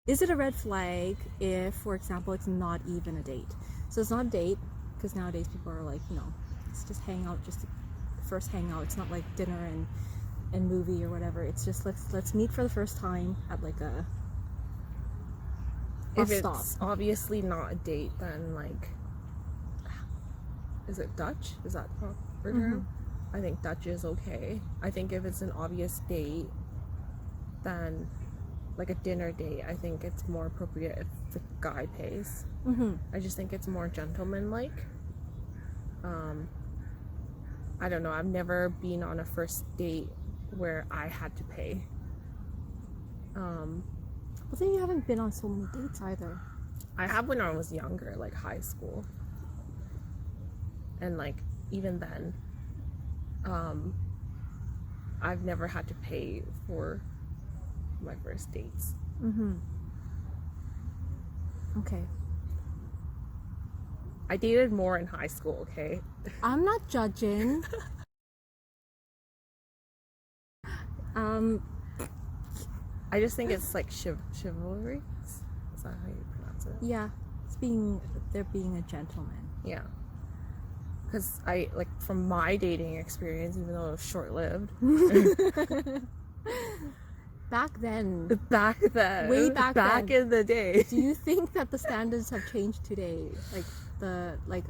is it a red flag if, for example, it's not even a date? So it's not a date, because nowadays people are like, it's just hang out, just first hang out. It's not like dinner and movie or whatever. It's just let's meet for the first time at like a bus if stop. It's obviously not a date, then like, is it Dutch? Is that the proper term? I think Dutch is okay. I think if it's an obvious date, then like a dinner date, I think it's more appropriate if the guy pays. I just think it's more gentlemanlike. I don't know. I've never been on a first date where I had to pay. But then you haven't been on so many dates either. I have when I was younger, like high school. And like even then, I've never had to pay for my first dates. Okay. I dated more in high school, okay? I'm not judging. I just think it's like chivalry. Is that how you pronounce it? Yeah, they're being a gentleman. Yeah. Because I, like, from my dating experience, even though it was short-lived. Back then. Way back in the day. Do you think that the standards have changed today? Like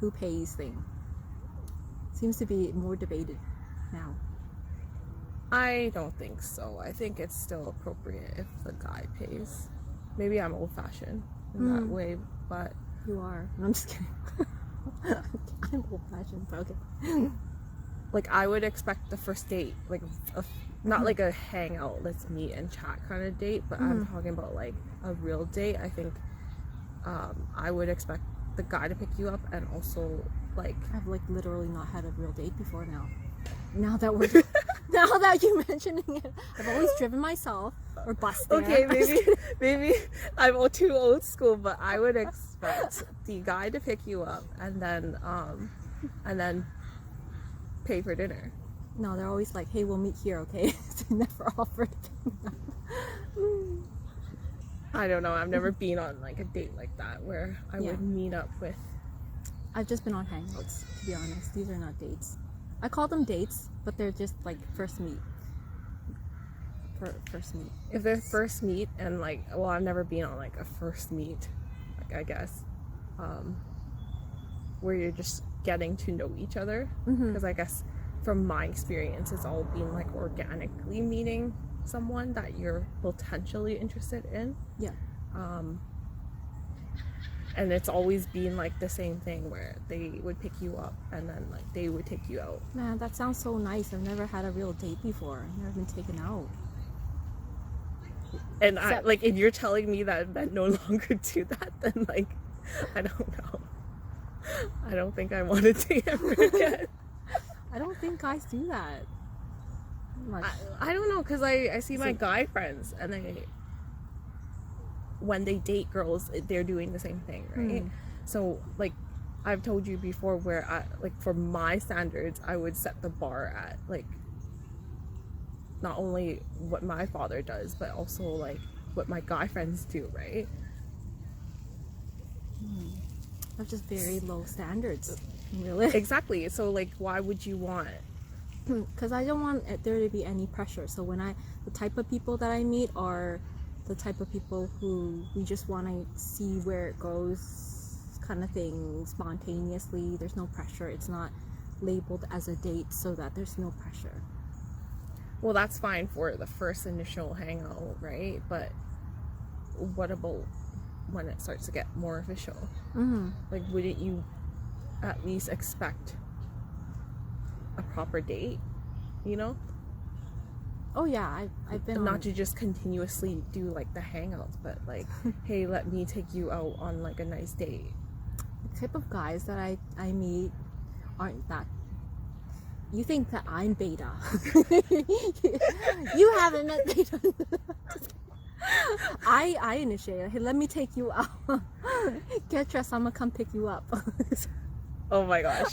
who pays thing seems to be more debated now. I don't think so. I think it's still appropriate if the guy pays. Maybe I'm old-fashioned in that way, but... You are. No, I'm just kidding. I'm old-fashioned, but okay. Like, I would expect the first date, like, not like a hangout, let's meet and chat kind of date, but I'm talking about, like, a real date. I think I would expect the guy to pick you up, and also, like... I've, like, literally not had a real date before now. Now that you're mentioning it, I've always driven myself or bused there. Okay, maybe I'm too old school, but I would expect the guy to pick you up and then pay for dinner. No, they're always like, "Hey, we'll meet here, okay?" They never offered to pick me up. I don't know. I've never been on like a date like that where I would meet up with. I've just been on hangouts, to be honest. These are not dates. I call them dates, but they're just like first meet. First meet. If they're first meet and like, well, I've never been on like a first meet, like I guess, where you're just getting to know each other. Because I guess from my experience, it's all been like organically meeting someone that you're potentially interested in. Yeah. And it's always been like the same thing where they would pick you up and then like they would take you out. Man, that sounds so nice. I've never had a real date before. I've never been taken out. And I, like, if you're telling me that men no longer do that, then like, I don't know. I don't think I want to date ever again. I don't think guys do that much. I don't know, because I see my guy friends and when they date girls, they're doing the same thing, right? So like I've told you before, where I, like, for my standards, I would set the bar at like not only what my father does, but also like what my guy friends do, right? That's just very low standards, really. Exactly. So like, why would you want? Because I don't want there to be any pressure. So the type of people that I meet are the type of people who we just want to see where it goes, kind of thing, spontaneously. There's no pressure. It's not labeled as a date, so that there's no pressure. Well, that's fine for the first initial hangout, right? But what about when it starts to get more official? Like, wouldn't you at least expect a proper date, you know? Oh yeah, I've been not to just continuously do like the hangouts, but like, hey, let me take you out on like a nice date. The type of guys that I meet aren't that. You think that I'm beta. You haven't met beta. I initiate it. Hey, let me take you out. Get dressed, I'm gonna come pick you up. Oh my gosh.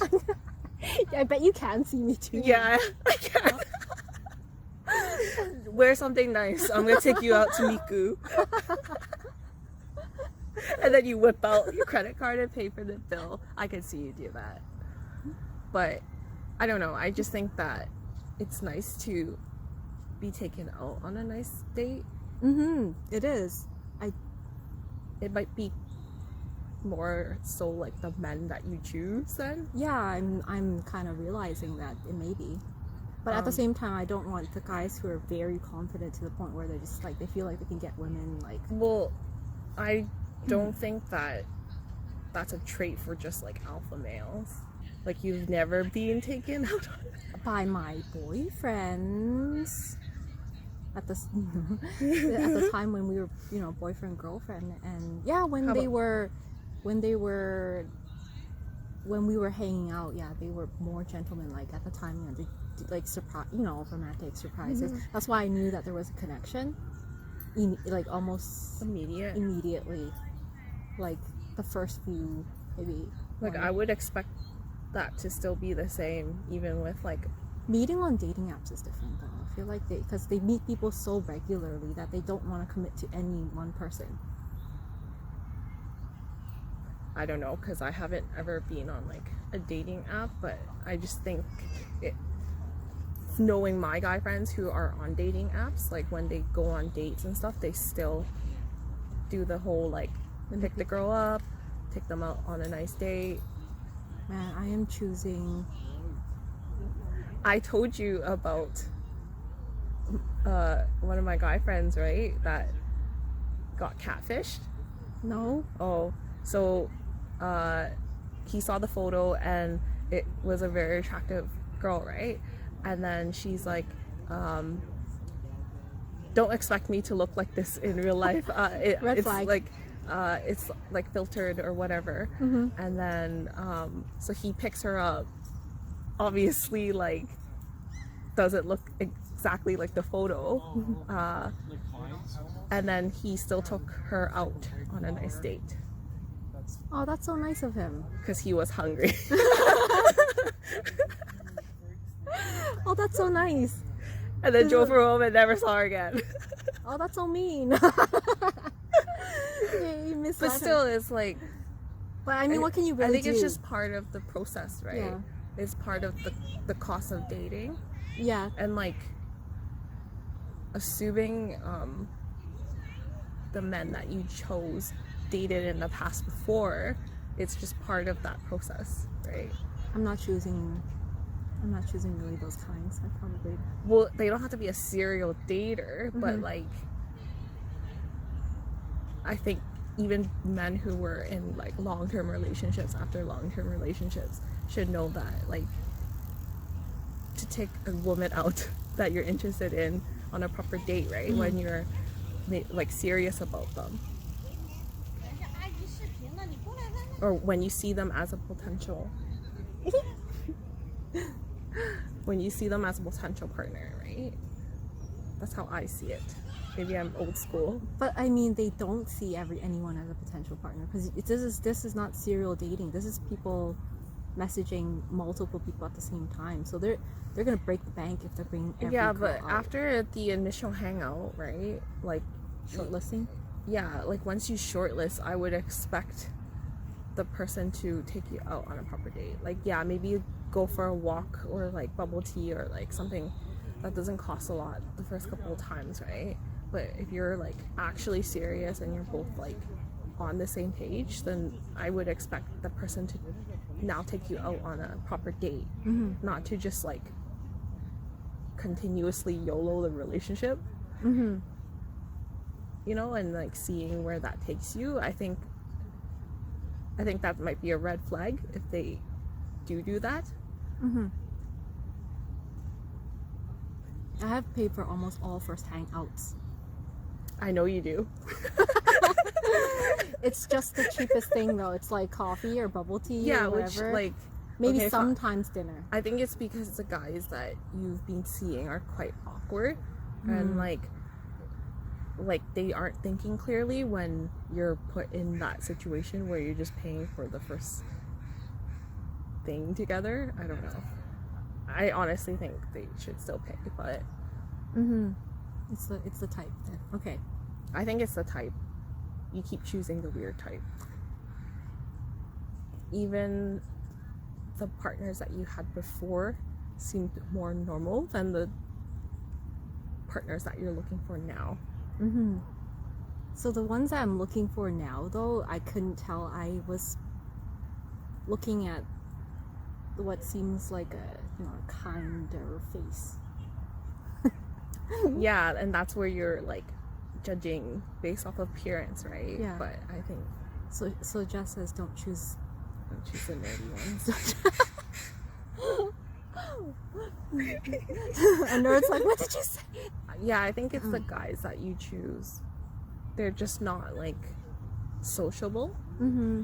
I bet you can see me too. Yeah, I can. Wear something nice. I'm gonna take you out to Miku. And then you whip out your credit card and pay for the bill. I could see you do that. But I don't know. I just think that it's nice to be taken out on a nice date. It is. It might be more so like the men that you choose then. Yeah, I'm kind of realizing that it may be. But at the same time, I don't want the guys who are very confident to the point where they're just like, they feel like they can get women like... Well, I don't think that that's a trait for just like alpha males. Like, you've never been taken out on... by my boyfriends at the at the time when we were, you know, boyfriend girlfriend. And yeah, when we were hanging out, yeah, they were more gentlemen. Like at the time, you know, they did, like, surprise, you know, romantic surprises. That's why I knew that there was a connection, like almost immediately, like the first few, maybe. Like, I would expect that to still be the same, even with like... Meeting on dating apps is different though. I feel like because they meet people so regularly that they don't want to commit to any one person. I don't know, because I haven't ever been on like a dating app, but I just think knowing my guy friends who are on dating apps, like when they go on dates and stuff, they still do the whole like pick the girl up, take them out on a nice date. Man, I am choosing... I told you about one of my guy friends, right, that got catfished. No. Oh, so he saw the photo and it was a very attractive girl, right? And then she's like, don't expect me to look like this in real life. Red flag. It's like filtered or whatever. And then so he picks her up, obviously like doesn't look exactly like the photo, and then he still took her out on a nice date. Oh, that's so nice of him. Because he was hungry. Oh, that's so nice. And then drove her home and never saw her again. Oh, that's so mean. Yeah, but still, it's like... But I mean, what can you really do? I think it's just part of the process, right? Yeah. It's part of the cost of dating. Yeah. And like, assuming the men that you chose dated in the past before, it's just part of that process, right? I'm not choosing really those kinds. I probably... Well, they don't have to be a serial dater, but like, I think even men who were in like long-term relationships after long-term relationships should know that, like, to take a woman out that you're interested in on a proper date, right? When you're like serious about them, or when you see them as a potential partner, right? That's how I see it. Maybe I'm old school, but I mean, they don't see anyone as a potential partner, because this is not serial dating. This is people messaging multiple people at the same time, so they're gonna break the bank if they're bringing every girl but out. after the initial hangout, right, like Shortlisting. Yeah, like once you shortlist, I would expect the person to take you out on a proper date. Like, yeah, maybe you go for a walk or like bubble tea or like something that doesn't cost a lot the first couple of times, right? But if you're like actually serious and you're both like on the same page, then I would expect the person to now take you out on a proper date, not to just like continuously YOLO the relationship, you know, and like seeing where that takes you. I think that might be a red flag if they do that. I have paid for almost all first hangouts. I know you do. It's just the cheapest thing though. It's like coffee or bubble tea or whatever. Which like maybe okay, sometimes dinner. I think it's because the guys that you've been seeing are quite awkward and like they aren't thinking clearly when you're put in that situation where you're just paying for the first thing together. I don't know. I honestly think they should still pay, but It's the type then. Okay. I think it's the type. You keep choosing the weird type. Even the partners that you had before seemed more normal than the partners that you're looking for now. Mm-hmm. So the ones that I'm looking for now, though, I couldn't tell. I was looking at what seems like a kinder face. Yeah, and that's where you're like judging based off appearance, right? Yeah. But I think So Jess says don't choose the nerdy ones. And Nerd's like, what did you say? Yeah, I think it's the guys that you choose. They're just not like sociable. Mm-hmm.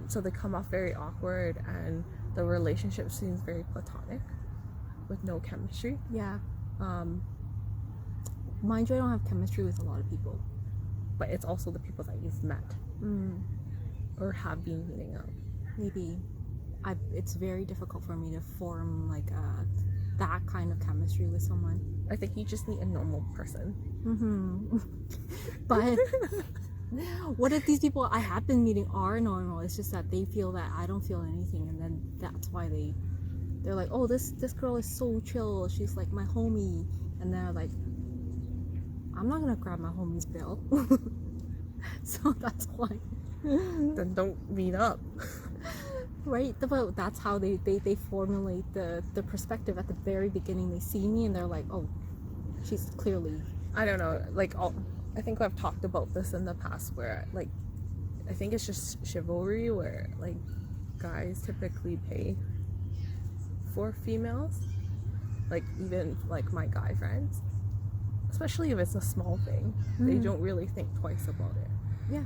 So they come off very awkward, and the relationship seems very platonic with no chemistry. Yeah. Mind you, I don't have chemistry with a lot of people. But it's also the people that you've met or have been meeting up. Maybe it's very difficult for me to form like that kind of chemistry with someone. I think you just need a normal person. Mm-hmm. But what if these people I have been meeting are normal? It's just that they feel that I don't feel anything, and then that's why they're like, oh, this girl is so chill, she's like my homie, and they're like, I'm not gonna grab my homie's bill. So that's why. Then don't meet up. Right, but that's how they formulate the perspective at the very beginning. They see me and they're like, oh, she's clearly, I don't know, like I think I've talked about this in the past, where like I think it's just chivalry, where like guys typically pay for females, like even like my guy friends, especially if it's a small thing. They don't really think twice about it. yeah.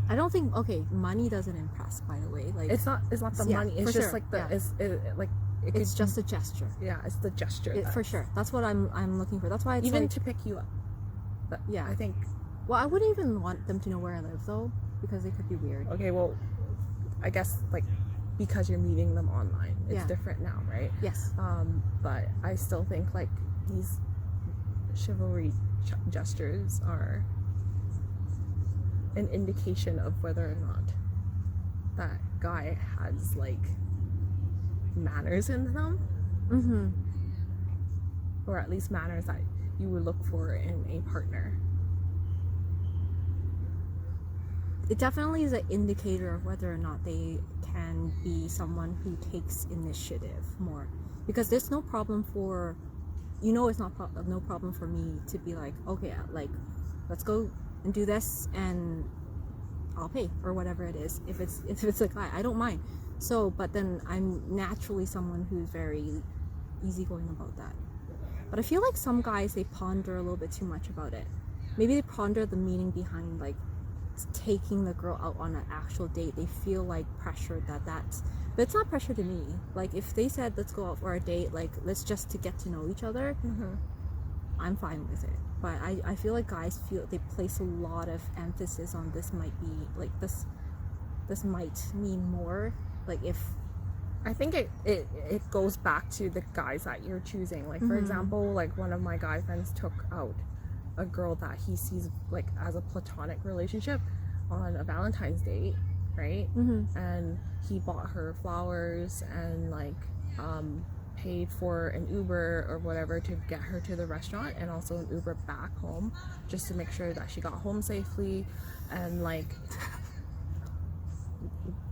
I don't think, okay, money doesn't impress, by the way. Like It's not the yeah, money. It's for just sure, like the yeah. it It's could- just a gesture. yeah, it's the gesture For sure. That's what I'm looking for. That's why it's even like, to pick you up. But yeah. I think Well, I wouldn't even want them to know where I live though, because it could be weird. okay, well, I guess like because you're meeting them online, it's Yeah. different now, right? Yes. But I still think like these chivalry gestures are an indication of whether or not that guy has like manners in them, Mm-hmm. or at least manners that you would look for in a partner. It definitely is an indicator of whether or not they can be someone who takes initiative more, because there's no problem for, it's not no problem for me to be like, okay, like let's go and do this and I'll pay or whatever it is. If it's a guy, I don't mind. So, but then I'm naturally someone who's very easygoing about that. But I feel like some guys, they ponder a little bit too much about it. Maybe they ponder the meaning behind like taking the girl out on an actual date. They feel like pressured that's, but it's not pressure to me. Like if they said let's go out for a date, like let's just to get to know each other, I'm fine with it. But I feel like guys feel they place a lot of emphasis on this might be like this might mean more. Like if I think it goes back to the guys that you're choosing. Like for example, like one of my guy friends took out a girl that he sees like as a platonic relationship on a Valentine's date, right? And he bought her flowers and like paid for an Uber or whatever to get her to the restaurant, and also an Uber back home just to make sure that she got home safely, and like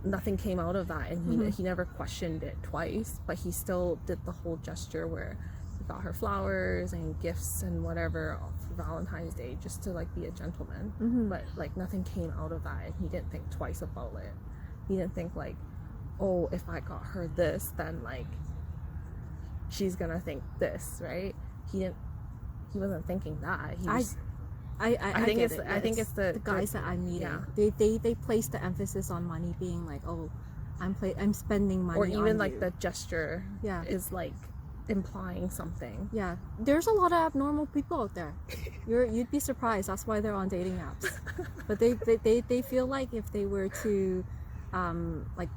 nothing came out of that, and he never questioned it twice, but he still did the whole gesture where he got her flowers and gifts and whatever for Valentine's Day just to like be a gentleman. But like nothing came out of that, and he didn't think twice about it. He didn't think like, oh, if I got her this, then like she's gonna think this, right? He wasn't thinking that. He was, I think it's the guys that I'm meeting. Yeah. They place the emphasis on money being like, oh, I'm spending money, or even on like you. the gesture Yeah. is like implying something. Yeah, there's a lot of abnormal people out there. You'd be surprised. That's why they're on dating apps. But they feel like if they were to like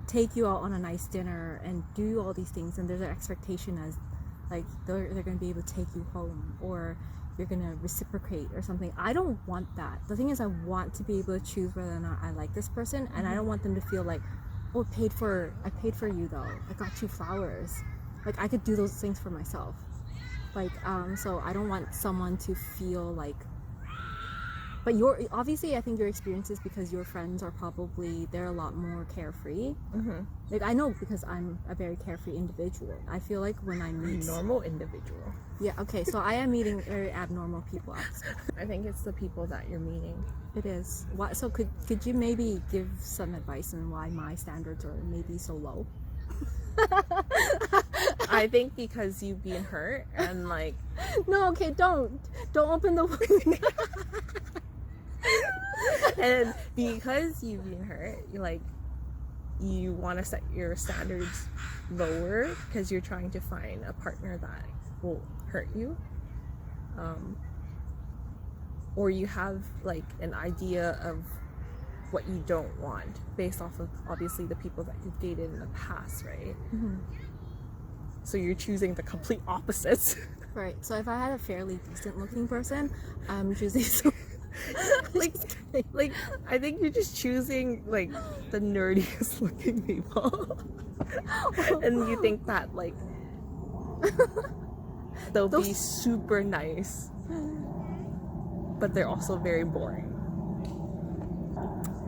take you out on a nice dinner and do all these things, and there's an expectation as like they're gonna be able to take you home, or you're gonna reciprocate or something. I don't want that. The thing is, I want to be able to choose whether or not I like this person, and I don't want them to feel like, oh, I paid for you though. I got you flowers. Like, I could do those things for myself. Like, so I don't want someone to feel like. But obviously, I think your experiences, because your friends are probably, they're a lot more carefree. Like, I know, because I'm a very carefree individual. I feel like when I meet Normal individual. Yeah, okay, so I am meeting very abnormal people. I think it's the people that you're meeting. It is. So could you maybe give some advice on why my standards are maybe so low? I think because you've been hurt and like. No, okay, don't open the window. And because you've been hurt, you want to set your standards lower because you're trying to find a partner that will hurt you, or you have like an idea of what you don't want based off of obviously the people that you've dated in the past, right? So you're choosing the complete opposites. Right, so if I had a fairly decent looking person, I'm choosing like I think you're just choosing like the nerdiest looking people. And you think that like they'll be super nice, but they're also very boring.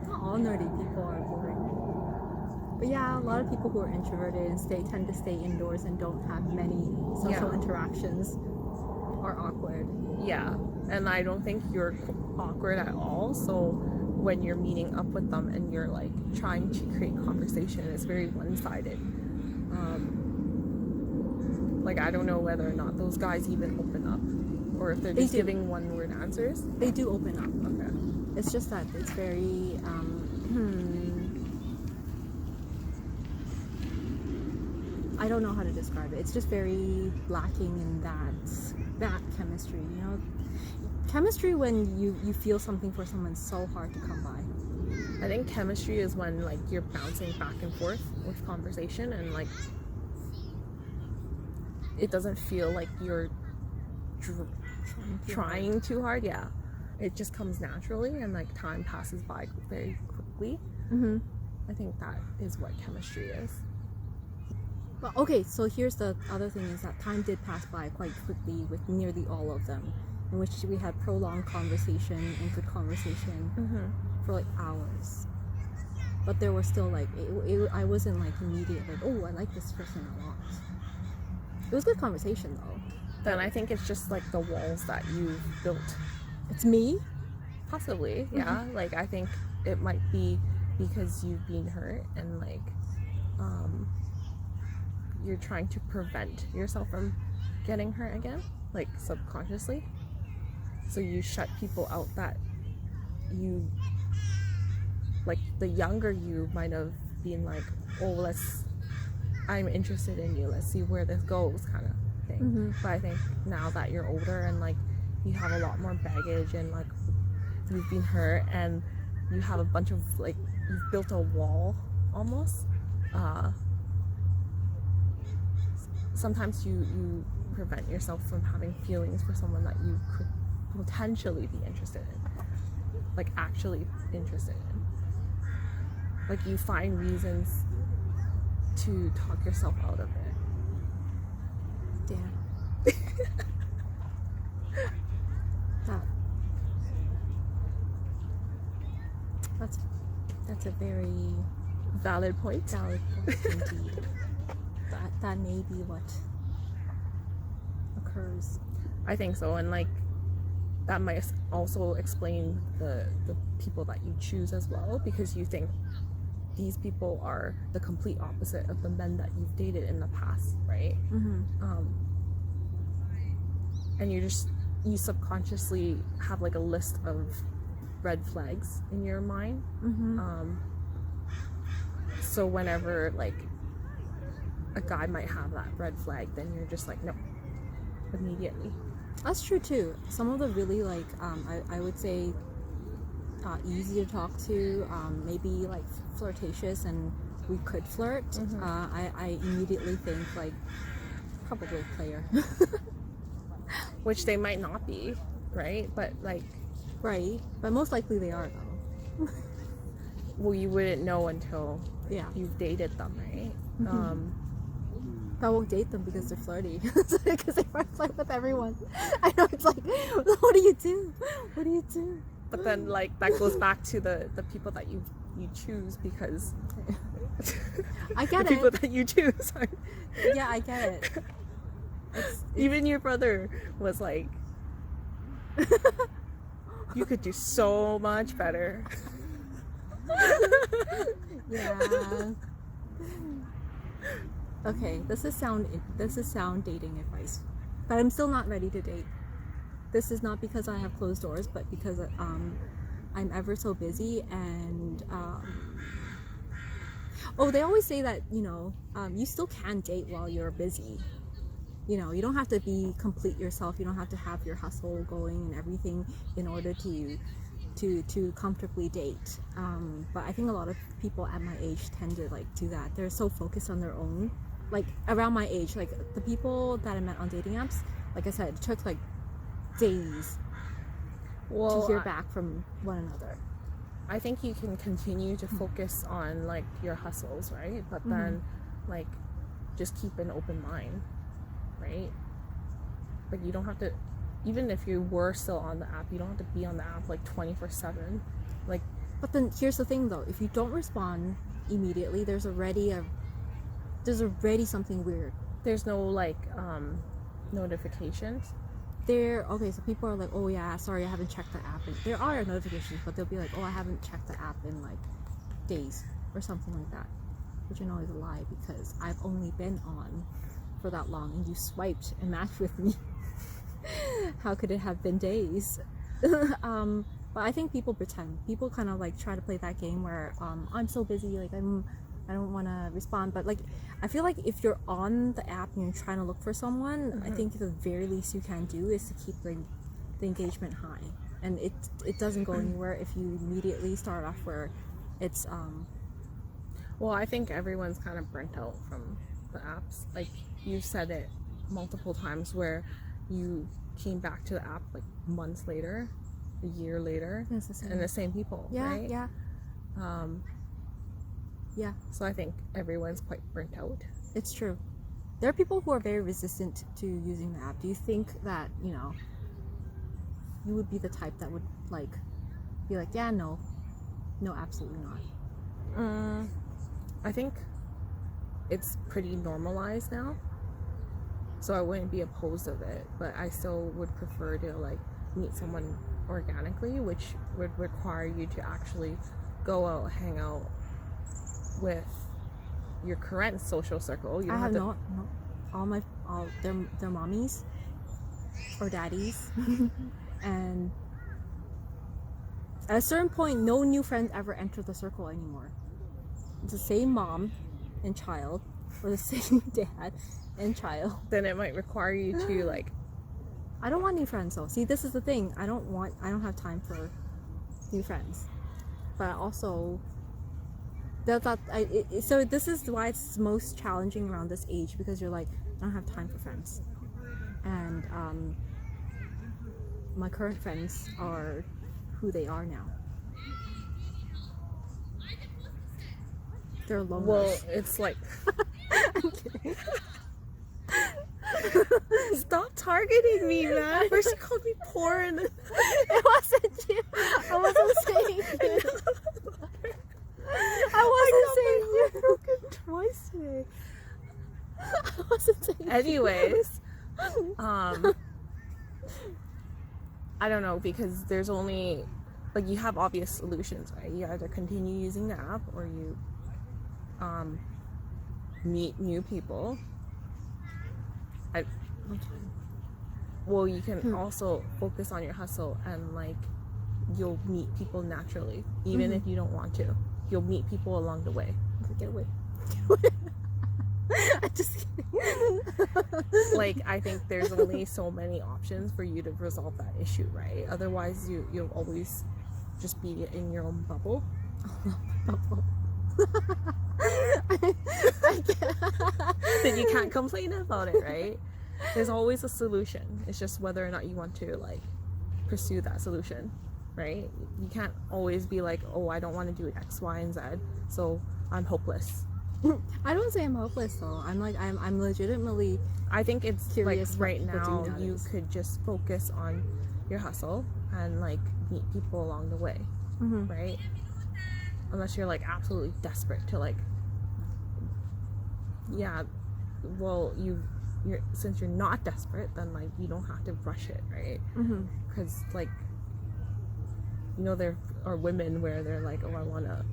Not all nerdy people are boring, but yeah, a lot of people who are introverted and tend to stay indoors and don't have many social interactions are awkward. Yeah, and I don't think you're awkward at all. So when you're meeting up with them and you're like trying to create conversation, it's very one-sided. Like, I don't know whether or not those guys even open up, or if they're just giving one-word answers. They do open up. Okay. It's just that it's very I don't know how to describe it. It's just very lacking in that chemistry, you know? Chemistry when you feel something for someone is so hard to come by. I think chemistry is when like you're bouncing back and forth with conversation and like it doesn't feel like you're trying too hard. Yeah, it just comes naturally and like time passes by very quickly. I think that is what chemistry is. Well, okay, so here's the other thing is that time did pass by quite quickly with nearly all of them, in which we had prolonged conversation and good conversation for like hours. But there was still like, I wasn't like immediate like, oh, I like this person a lot. It was good conversation though. Then I think it's just like the walls that you've built. It's me? Possibly, yeah. Like, I think it might be because you've been hurt and like, you're trying to prevent yourself from getting hurt again, like subconsciously. So you shut people out that you, like the younger you might have been like, oh, I'm interested in you, let's see where this goes kind of thing. But I think now that you're older and like you have a lot more baggage and like you've been hurt and you have a bunch of like, you've built a wall almost, sometimes you prevent yourself from having feelings for someone that you could potentially be interested in, like actually interested in. Like you find reasons to talk yourself out of it. Damn. That's a very Valid point. indeed. That may be what occurs. I think so, and like that might also explain the people that you choose as well, because you think these people are the complete opposite of the men that you've dated in the past, right? And you subconsciously have like a list of red flags in your mind. So whenever like a guy might have that red flag, then you're just like, no, immediately. That's true too. Some of the really like I would say easy to talk to, maybe like flirtatious and we could flirt. I immediately think like Probably a player. Which they might not be, right? But like, Right. But most likely they are, though. well, you wouldn't know until Yeah. you've dated them, right? I won't date them because they're flirty. Because they flirt with everyone. I know, it's like, what do you do? What do you do? But then, like, that goes back to the people that you choose, because I get the people it. that you choose are... Yeah, I get it. Even your brother was like, you could do so much better. Yeah. Okay, this is sound dating advice, but I'm still not ready to date. This is not because I have closed doors, but because I'm ever so busy, and they always say that, you know, you still can date while you're busy. You know, you don't have to be complete yourself. You don't have to have your hustle going and everything in order to comfortably date. But I think a lot of people at my age tend to like do that. They're so focused on their own. Like around my age, like the people that I met on dating apps, like I said, it took like days to hear back from one another. I think you can continue to focus on like your hustles, right? But then like just keep an open mind, right? Like you don't have to, even if you were still on the app, you don't have to be on the app like 24/7. Like, but then here's the thing though, if you don't respond immediately, there's already something weird. There's no like notifications. Okay, so people are like, oh yeah, sorry, I haven't checked the app. And there are notifications, but they'll be like, oh, I haven't checked the app in like days or something like that, which you know is a lie, because I've only been on for that long and you swiped and matched with me. How could it have been days? But I think people pretend. People kind of like try to play that game where I'm so busy, like I don't want to respond. But like, I feel like if you're on the app and you're trying to look for someone, I think the very least you can do is to keep the engagement high. And it doesn't go anywhere if you immediately start off where it's well, I think everyone's kind of burnt out from the apps. Like you've said it multiple times where you came back to the app like months later, a year later, and the same people, right? Yeah. Yeah. So I think everyone's quite burnt out. It's true. There are people who are very resistant to using the app. Do you think that, you know, you would be the type that would like be like, yeah, no, absolutely not? I think it's pretty normalized now, so I wouldn't be opposed of it, but I still would prefer to like meet someone organically, which would require you to actually go out, hang out with your current social circle. You don't I have to... no all their mommies or daddies. And at a certain point, no new friends ever enter the circle anymore. It's the same mom and child, or the same dad and child. Then it might require you to like, I don't want new friends though. See, this is the thing. I don't have time for new friends. But also, so this is why it's most challenging around this age, because you're like, I don't have time for friends. And my current friends are who they are now. They're loners. well, it's like I'm kidding. stop targeting me, man. First you called me poor and then... It wasn't you. I wasn't saying you. I wasn't saying you. Broken twice today. I wasn't saying you. Anyways, I don't know, because there's only like, you have obvious solutions, right? You either continue using the app or you meet new people. Well, you can also focus on your hustle, and like you'll meet people naturally, even if you don't want to. You'll meet people along the way. Get away. I'm just kidding. Like, I think there's only so many options for you to resolve that issue, right? Otherwise, you'll always just be in your own bubble. Bubble. then you can't complain about it, right? There's always a solution. It's just whether or not you want to like pursue that solution, right? You can't always be like, oh, I don't want to do X, Y, and Z, so I'm hopeless. I don't say I'm hopeless though. I'm legitimately. I think it's curious like right now you could just focus on your hustle and like meet people along the way, right? Unless you're like absolutely desperate to like, yeah, well you're since you're not desperate, then like you don't have to rush it, right? Because like, you know, there are women where they're like, oh, I want to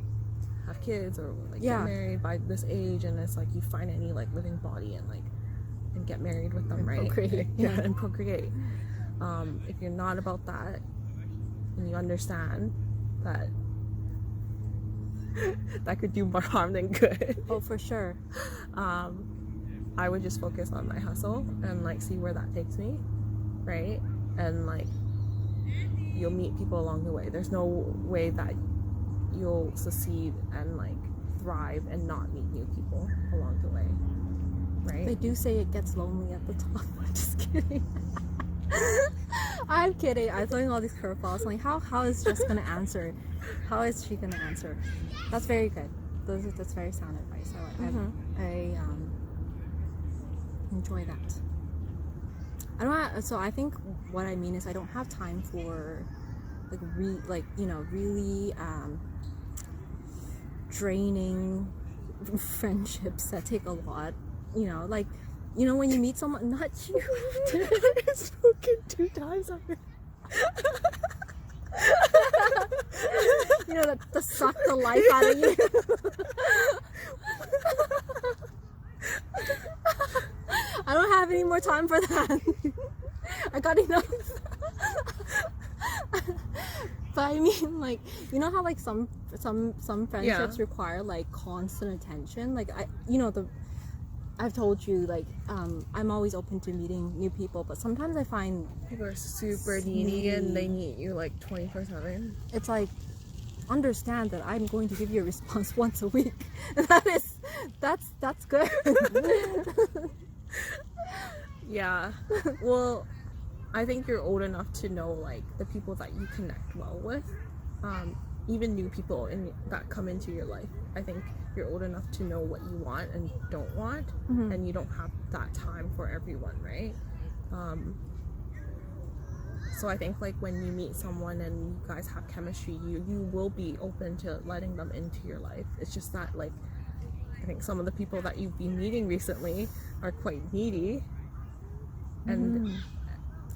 have kids or like get married by this age, and it's like you find any like living body and like and get married with them, and right? Procreate. Yeah, and procreate. If you're not about that and you understand that that could do more harm than good, oh for sure, I would just focus on my hustle and like see where that takes me, right? And like you'll meet people along the way. There's no way that you'll succeed and like thrive and not meet new people along the way, right? They do say it gets lonely at the top. I'm just kidding. I'm kidding. I'm throwing all these curveballs. Like how is Jess gonna answer? How is she gonna answer? That's very good. That's very sound advice. I enjoy that. So I think what I mean is I don't have time for really draining friendships that take a lot. When you meet someone, not you. I've spoken 2 times already. That suck the life out of you. I don't have any more time for that. I got enough. But I mean, like, you know how like some friendships require like constant attention. Like I've told you, like, I'm always open to meeting new people, but sometimes I find people are super needy and they need you like 24/7. It's like, understand that I'm going to give you a response once a week. That's good. Yeah. Well, I think you're old enough to know like the people that you connect well with, even new people that come into your life. I think you're old enough to know what you want and don't want, and you don't have that time for everyone, right? So I think like when you meet someone and you guys have chemistry, you will be open to letting them into your life. It's just that like I think some of the people that you've been meeting recently are quite needy, and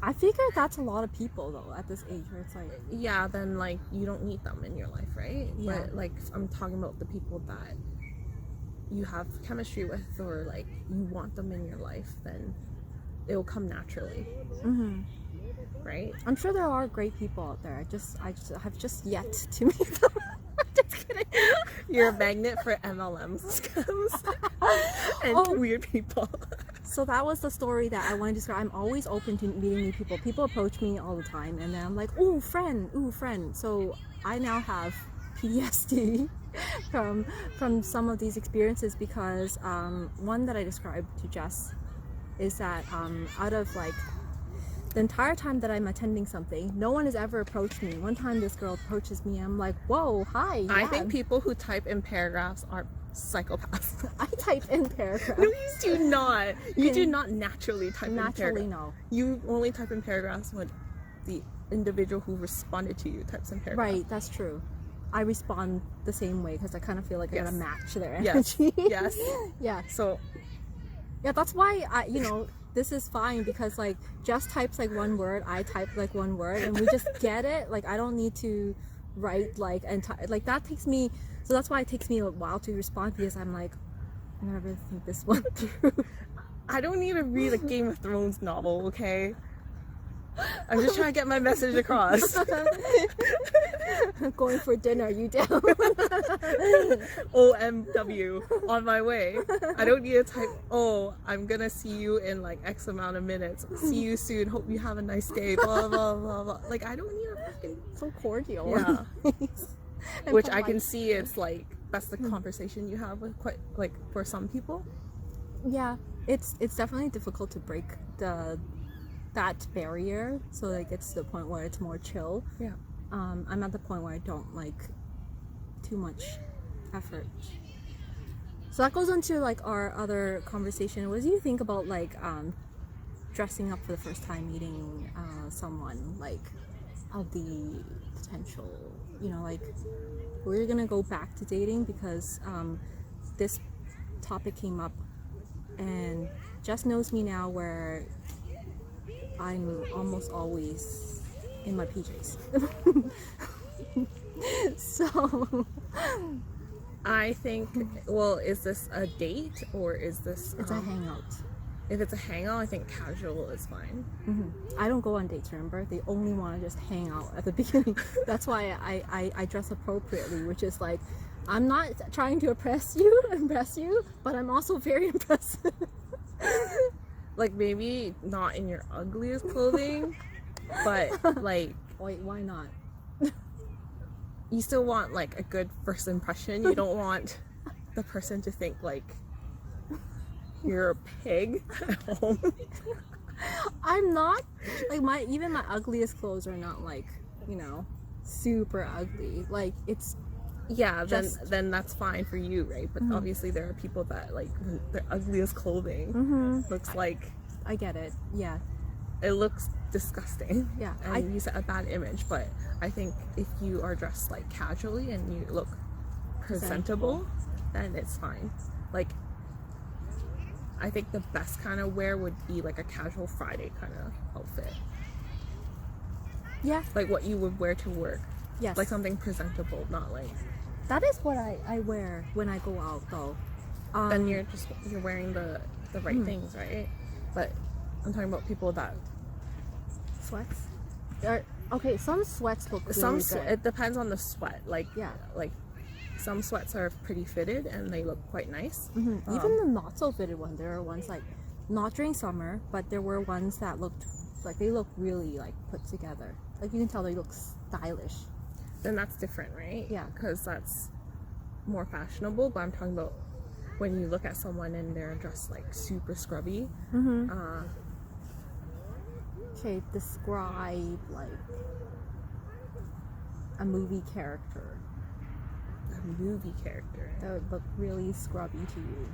I figure that's a lot of people though at this age where it's like, yeah, then like you don't need them in your life, right? Yeah. But like I'm talking about the people that you have chemistry with, or like you want them in your life, then it'll come naturally. Right? I'm sure there are great people out there. I have just yet to meet them. Just kidding. You're a magnet for MLM scams and weird people. So that was the story that I want to describe. I'm always open to meeting new people. People approach me all the time, and then I'm like, ooh, friend. So I now have PTSD from some of these experiences because one that I described to Jess is that out of like the entire time that I'm attending something, no one has ever approached me. One time this girl approaches me, I'm like, whoa, hi. Yeah. I think people who type in paragraphs are psychopaths. I type in paragraphs. No, you do not. You do not naturally type in paragraphs. Naturally, no. You only type in paragraphs when the individual who responded to you types in paragraphs. Right, that's true. I respond the same way because I kind of feel like I gotta match their energy. Yes. Yeah. So, yeah, that's why this is fine because like Jess types like one word, I type like one word, and we just get it. Like I don't need to write like like that takes me. So that's why it takes me a while to respond because I'm like, I'm gonna really think this one through. I don't need to read a Game of Thrones novel, okay? I'm just trying to get my message across. Going for dinner, you down? OMW, on my way. I don't need to type, oh, I'm gonna see you in like X amount of minutes. See you soon. Hope you have a nice day. Blah, blah, blah, blah. Like, I don't need a fucking... So cordial. Yeah. Which I can see it's like that's the conversation you have with quite like for some people. Yeah, it's definitely difficult to break that barrier, so like it's the point where it's more chill. Yeah. I'm at the point where I don't like too much effort. So that goes into like our other conversation. What do you think about like dressing up for the first time meeting someone, like of the potential, you know, like we're gonna go back to dating because this topic came up, and Jess knows me now where I'm almost always in my PJs. So I think, well, is this a date or is this it's a hangout. if it's a hangout, I think casual is fine. I don't go on dates, remember? They only want to just hang out at the beginning. That's why I dress appropriately, which is like, I'm not trying to impress you, but I'm also very impressive. Like maybe not in your ugliest clothing, but like Wait, why not? you still want like a good first impression. You don't want the person to think like you're a pig at home. I'm not like even my ugliest clothes are not like, you know, super ugly. Like it's Yeah, just, then that's fine for you, right? But obviously there are people that like their ugliest clothing looks like, I get it. Yeah. it looks disgusting. Yeah. And you set a bad image. But I think if you are dressed like casually and you look presentable, then it's fine. Like I think the best kind of wear would be like a casual Friday kind of outfit. Yeah. Like what you would wear to work. Yes. Like something presentable, not like That is what I wear when I go out though. then you're wearing the right things, right? But I'm talking about people that sweats. Okay, some sweats look really good. It depends on the sweat. Like Yeah. like some sweats are pretty fitted and they look quite nice. Even the not so fitted ones, there are ones like not during summer, but there were ones that looked like they look really like put together. Like you can tell they look stylish. Then that's different, right? Yeah. Because that's more fashionable. But I'm talking about when you look at someone and they're dressed like super scrubby. Okay, describe like a movie character A movie character. that would look really scrubby to you.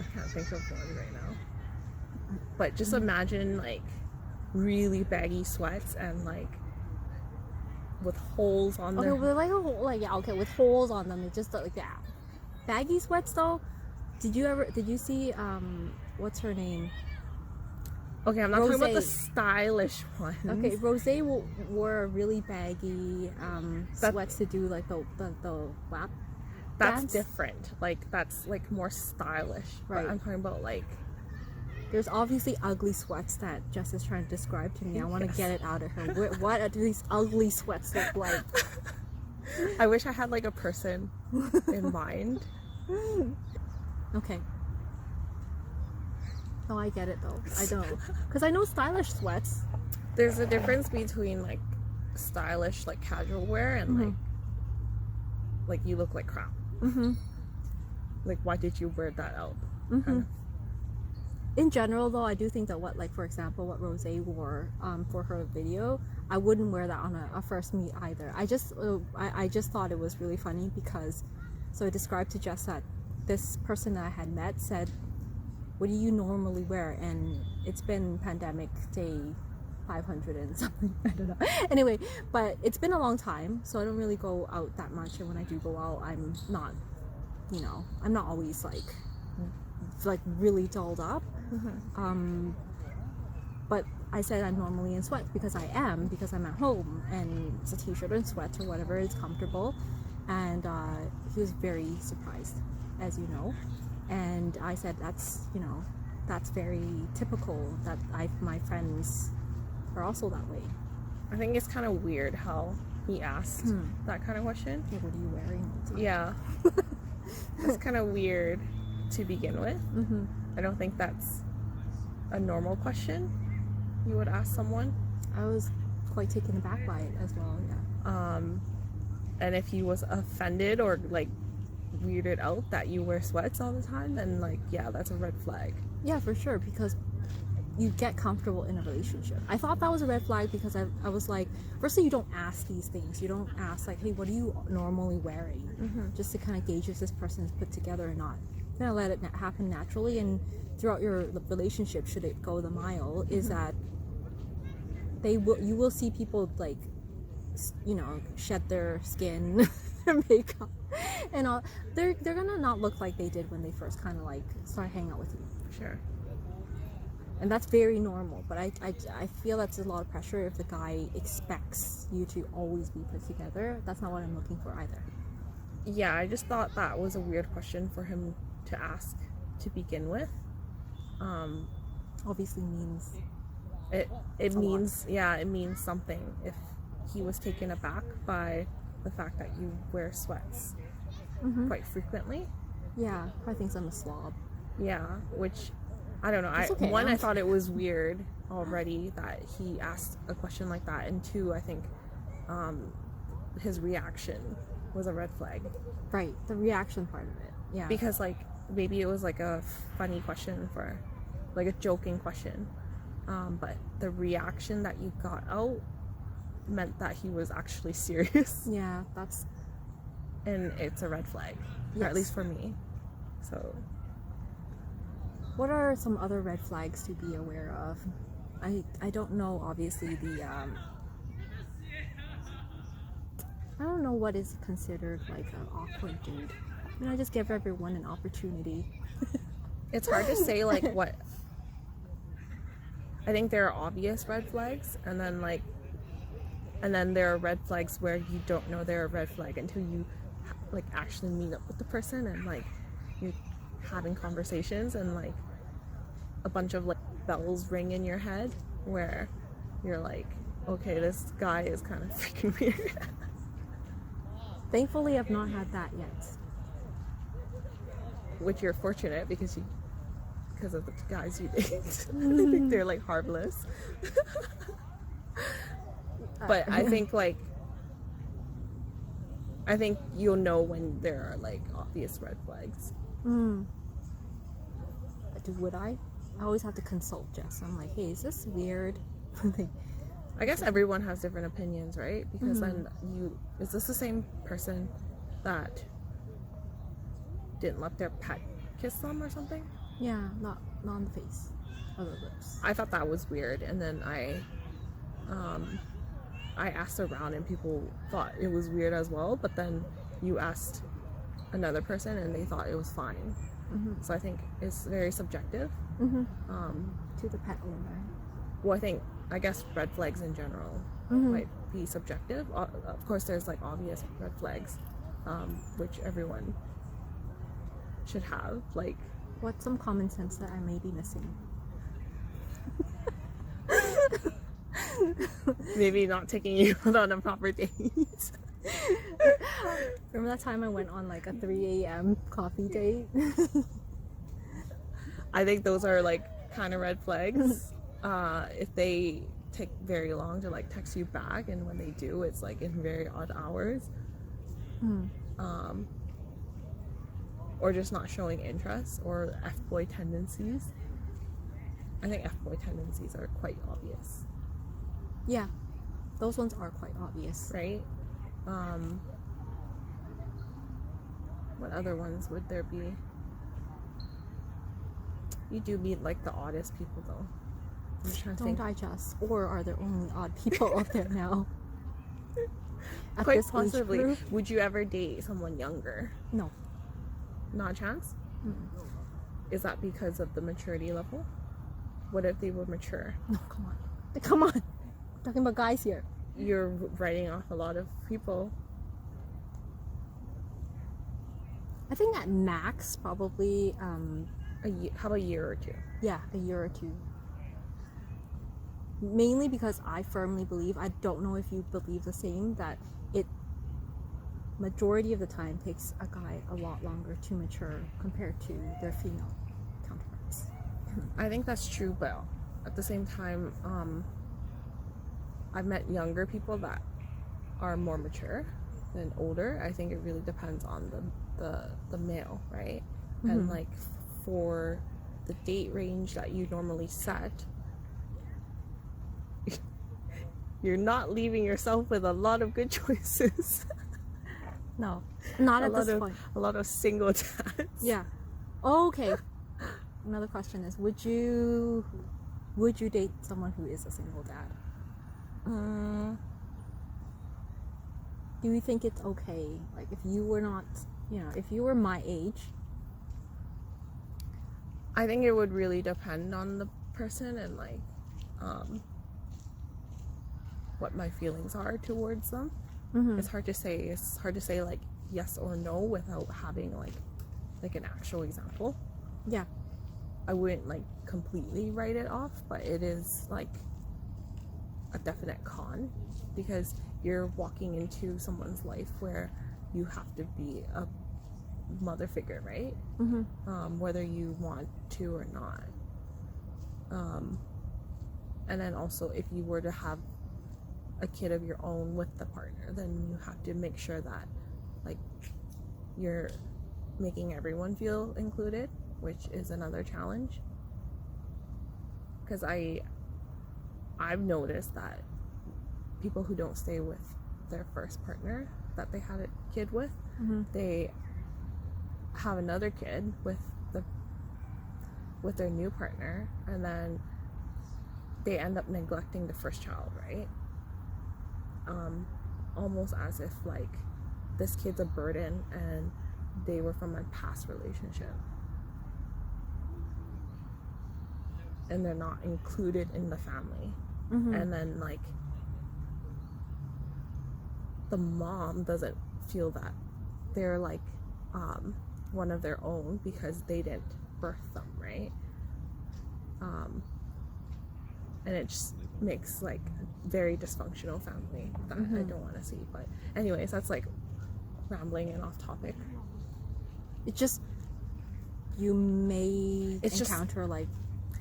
I can't think of one right now. But just imagine like really baggy sweats and like with holes on Okay, them. with like yeah, okay, with holes on them. It's just like that. Baggy sweats though. Did you see what's her name? Okay, I'm not talking about the Rosé. stylish ones. Okay, Rosé wore a really baggy sweats to do like the lap That's dance. different. Like that's like more stylish. Right. But I'm talking about like There's obviously ugly sweats that Jess is trying to describe to me. I want to Yes. get it out of her. What do these ugly sweats look like? I wish I had like a person in mind. Okay. Oh, I get it though. I don't, because I know stylish sweats. There's a difference between like stylish like casual wear and like you look like crap. Like why did you wear that out? Kind of. In general though, I do think that for example what Rosé wore for her video, I wouldn't wear that on a first meet either. I just thought it was really funny because, so I described to Jess that this person that I had met said, what do you normally wear? And it's been pandemic day 500 and something, I don't know. Anyway, but it's been a long time, so I don't really go out that much, and when I do go out, I'm not always like really dolled up. But I said I'm normally in sweats because I'm at home, and it's a t-shirt and sweats or whatever is comfortable. And he was very surprised, as you know. And I said that's very typical, that my friends are also that way. I think it's kind of weird how he asked that kind of question. Okay, what are you wearing? Yeah. It's kind of weird to begin with. I don't think that's a normal question you would ask someone. I was quite taken aback by it as well. Yeah. And if he was offended or like weirded out that you wear sweats all the time, then like, yeah, that's a red flag. Yeah, for sure, because you get comfortable in a relationship. I thought that was a red flag because I was like, firstly, you don't ask these things. You don't ask like, hey, what are you normally wearing? Just to kind of gauge if this person is put together or not. Then I let it happen naturally, and throughout your relationship, should it go the mile, is that you will see people like, you know, shed their skin, their makeup, and all. They're gonna not look like they did when they first kind of like start hanging out with you. Sure. And that's very normal, but I feel that's a lot of pressure if the guy expects you to always be put together. That's not what I'm looking for either. Yeah, I just thought that was a weird question for him to ask to begin with. Obviously means it means it means something if he was taken aback by the fact that you wear sweats quite frequently. Yeah, I think I'm a slob. Yeah, which I don't know. Okay, I thought it was weird already that he asked a question like that, and two, I think his reaction was a red flag. Right, the reaction part of it. Yeah. Because like maybe it was like a funny question for like a joking question, but the reaction that you got out meant that he was actually serious. Yeah, that's... And it's a red flag, or Yes. at least for me. So what are some other red flags to be aware of? I don't know, obviously, I don't know what is considered like an awkward dude. I mean, I just give everyone an opportunity. it's hard to say like what. I think there are obvious red flags, and then there are red flags where you don't know they're a red flag until you like actually meet up with the person and like you're having conversations and like a bunch of like bells ring in your head where you're like, okay, this guy is kind of freaking weird. Thankfully, I've not had that yet. Which you're fortunate because of the guys you date. I think they're like harmless. But I think you'll know when there are like obvious red flags. Would I? I always have to consult Jess. I'm like, hey, is this weird? I guess everyone has different opinions, right? Because then is this the same person that didn't let their pet kiss them or something? Yeah, not on the face, or the lips. I thought that was weird, and then I asked around and people thought it was weird as well, but then you asked another person and they thought it was fine. So I think it's very subjective. To the pet owner. Well, I guess red flags in general might be subjective. Of course, there's like obvious red flags, which everyone should have. Like, What's some common sense that I may be missing? maybe not taking you out on a proper date. Remember that time I went on like a 3 a.m. coffee date? I think those are like kind of red flags. If they take very long to like text you back, and when they do, it's like in very odd hours. Or just not showing interest, or F-boy tendencies. I think F-boy tendencies are quite obvious. Yeah, those ones are quite obvious. Right? What other ones would there be? You do meet like the oddest people though. I'm just trying to Don't think. I just? Or are there only odd people out there now? At Quite this age possibly. group? Would you ever date someone younger? No. Not a chance? Is that because of the maturity level? What if they were mature? No, come on. Come on. Talking about guys here. You're writing off a lot of people. I think at max, probably, How about a year or two? yeah, a year or two. Mainly because I firmly believe, I don't know if you believe the same, that it majority of the time takes a guy a lot longer to mature compared to their female counterparts. I think that's true, but at the same time, I've met younger people that are more mature. than older. I think it really depends on the male, right? And like for the date range that you normally set, you're not leaving yourself with a lot of good choices. No, not at this point. A lot of single dads. Yeah. Oh, okay. Another question is, would you date someone who is a single dad? Do you think it's okay? Like, if you were not, if you were my age. I think it would really depend on the person and like what my feelings are towards them. It's hard to say. It's hard to say like yes or no without having like an actual example. Yeah. I wouldn't like completely write it off, but it is like a definite con because you're walking into someone's life where you have to be a mother figure, right? Whether you want to or not. And then also if you were to have a kid of your own with the partner, then you have to make sure that like you're making everyone feel included, which is another challenge. Because I've noticed that people who don't stay with their first partner that they had a kid with, they have another kid with their new partner, and then they end up neglecting the first child, right? Almost as if like this kid's a burden and they were from a past relationship and they're not included in the family. And then like the mom doesn't feel that they're like one of their own because they didn't birth them, right? And it just makes like a very dysfunctional family that I don't want to see. But anyways, that's like rambling and off topic. It's just you may encounter like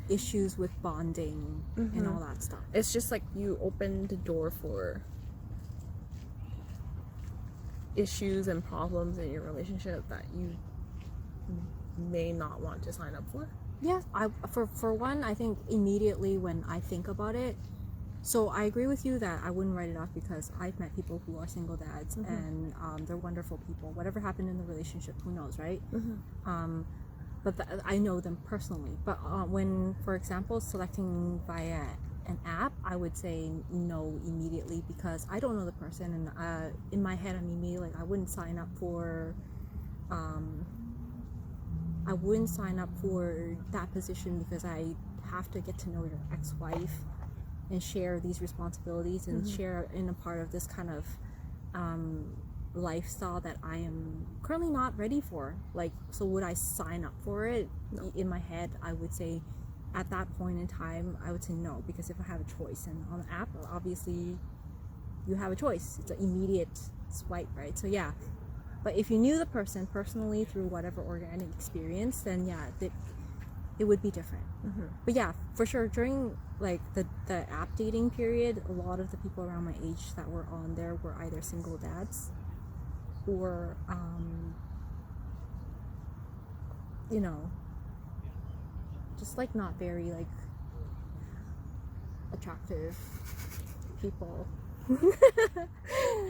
issues with bonding and all that stuff. It's just like you open the door for issues and problems in your relationship that you may not want to sign up for. Yeah, for one, I think immediately when I think about it, so I agree with you that I wouldn't write it off because I've met people who are single dads and they're wonderful people. Whatever happened in the relationship, who knows, right? But I know them personally. But when, for example, selecting via an app, I would say no immediately because I don't know the person, and in my head I'm immediately like I wouldn't sign up for that position because I have to get to know your ex-wife and share these responsibilities and share in a part of this kind of lifestyle that I am currently not ready for. Like, so would I sign up for it? No. In my head, I would say at that point in time, I would say no, because if I have a choice, and on the app, obviously you have a choice. It's an immediate swipe, right? So yeah. But if you knew the person personally through whatever organic experience, then yeah, it would be different. But yeah, for sure, during like the app dating period, a lot of the people around my age that were on there were either single dads or just like not very like attractive people.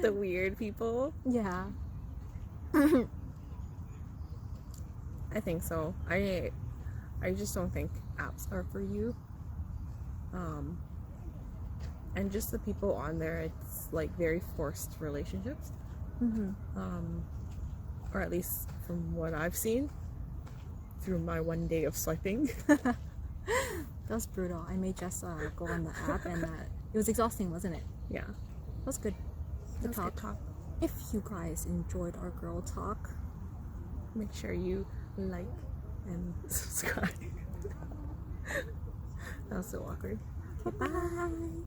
The weird people. Yeah. I think so. I just don't think apps are for you. And just the people on there, it's like very forced relationships. Or at least from what I've seen through my one day of swiping. That was brutal. I made Jess go on the app, and it was exhausting, wasn't it? Yeah. That was good. Good talk. If you guys enjoyed our girl talk, make sure you like and subscribe. That was so awkward. Bye-bye.